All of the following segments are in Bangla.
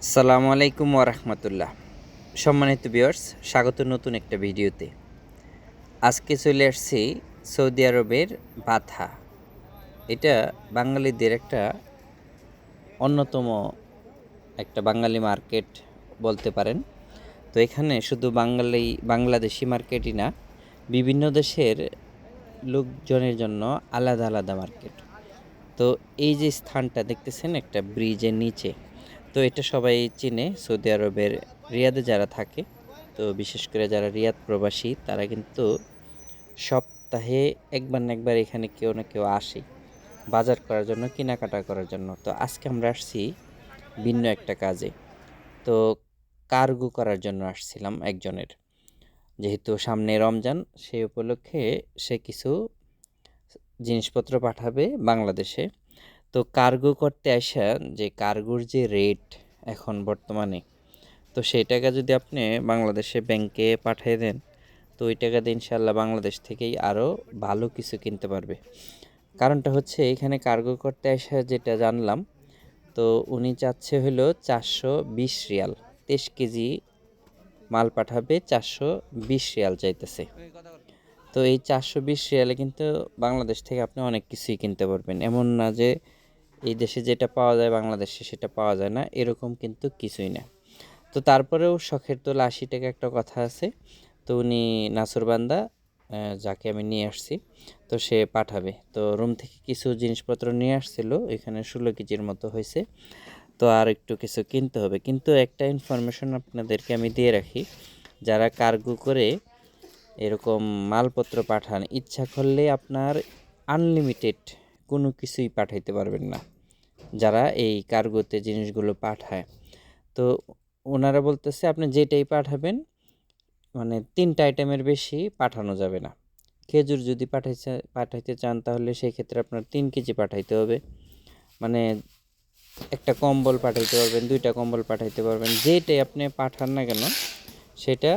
আসসালামু আলাইকুম ওরহমতুল্লাহ। সম্মানিত ভিউয়ার্স, স্বাগত নতুন একটা ভিডিওতে। আজকে চলে আসছি সৌদি আরবের বাথা। এটা বাঙালিদের একটা অন্যতম একটা বাঙালি মার্কেট বলতে পারেন। তো এখানে শুধু বাংলাদেশি মার্কেটই না, বিভিন্ন দেশের লোকজনের জন্য আলাদা আলাদা মার্কেট। তো এই যে স্থানটা দেখতেছেন একটা ব্রিজের নিচে, তো এটা সবাই চিনে সৌদি আরবের রিয়াদে যারা থাকে। তো বিশেষ করে যারা রিয়াদ প্রবাসী তারা কিন্তু সপ্তাহে একবার না একবার এখানে কেউ না কেউ আসে বাজার করার জন্য, কেনাকাটা করার জন্য। তো আজকে আমরা আসছি ভিন্ন একটা কাজে। তো কার্গো করার জন্য আসছিলাম একজনের, যেহেতু সামনে রমজান, সেই উপলক্ষে সে কিছু জিনিসপত্র পাঠাবে বাংলাদেশে। তো কার্গো করতে আসা যে কার্গোর যে রেট এখন বর্তমানে, তো সেই টাকা যদি আপনি বাংলাদেশে ব্যাংকে পাঠিয়ে দেন, তো ওই টাকা দিয়ে ইনশাল্লাহ বাংলাদেশ থেকেই আরও ভালো কিছু কিনতে পারবে। কারণটা হচ্ছে এখানে কার্গো করতে আসা যেটা জানলাম, তো উনি চাচ্ছে হলো 420 রিয়াল, 23 কেজি মাল পাঠাবে, 420 রিয়াল চাইতেছে। তো এই 420 রিয়ালে কিন্তু বাংলাদেশ থেকে আপনি অনেক কিছুই কিনতে পারবেন। এমন না যে এই দেশে যেটা পাওয়া যায় বাংলাদেশে সেটা পাওয়া যায় না, এরকম কিন্তু কিছুই না। তো তারপরেও শখের তোলা 80 টাকা একটা কথা আছে। তো উনি নাসুরবান্দা, যাকে আমি নিয়ে আসছি, তো সে পাঠাবে। তো রুম থেকে কিছু জিনিসপত্র নিয়ে আসছিল, এখানে 16 কেজির মতো হয়েছে। তো আর একটু কিছু কিনতে হবে। কিন্তু একটা ইনফরমেশন আপনাদেরকে আমি দিয়ে রাখি, যারা কার্গো করে এরকম মালপত্র পাঠান, ইচ্ছা করলে আপনার আনলিমিটেড কোনো কিছুই পাঠাইতে পারবেন না। যারা এই কার্গোতে জিনিসগুলো পাঠায়, তো ওনারা বলতেছে আপনি যেটাই পাঠাবেন, মানে 3টা আইটেমের বেশি পাঠানো যাবে না। খেজুর যদি পাঠাইতে চান তাহলে সেই ক্ষেত্রে আপনার 3 কেজি পাঠাইতে হবে। মানে একটা কম্বল পাঠাইতে পারবেন, 2টা কম্বল পাঠাইতে পারবেন, যেটাই আপনি পাঠান না কেন সেটা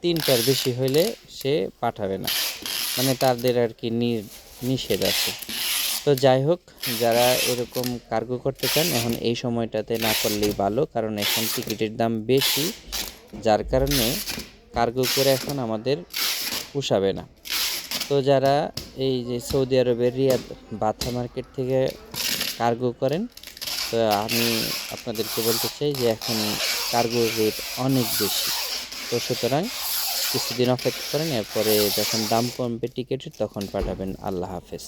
3টার বেশি হলে সে পাঠাবে না। মানে তাদের আর কি নিষেধ আছে। তো যাই হোক, যারা এরকম কার্গো করতে চান এখন এই সময়টাতে না করলেই ভালো, কারণ এখন টিকিটের দাম বেশি, যার কারণে কার্গো করে এখন আমাদের পোষাবে না। তো যারা এই যে সৌদি আরবের রিয়াদ বাথা মার্কেট থেকে কার্গো করেন, তো আমি আপনাদেরকে বলতে চাই যে এখন কার্গোর রেট অনেক বেশি। তো সুতরাং কিছুদিন অপেক্ষা করেন, এরপরে যখন দাম কমবে টিকিটের তখন পাঠাবেন। আল্লাহ হাফেজ।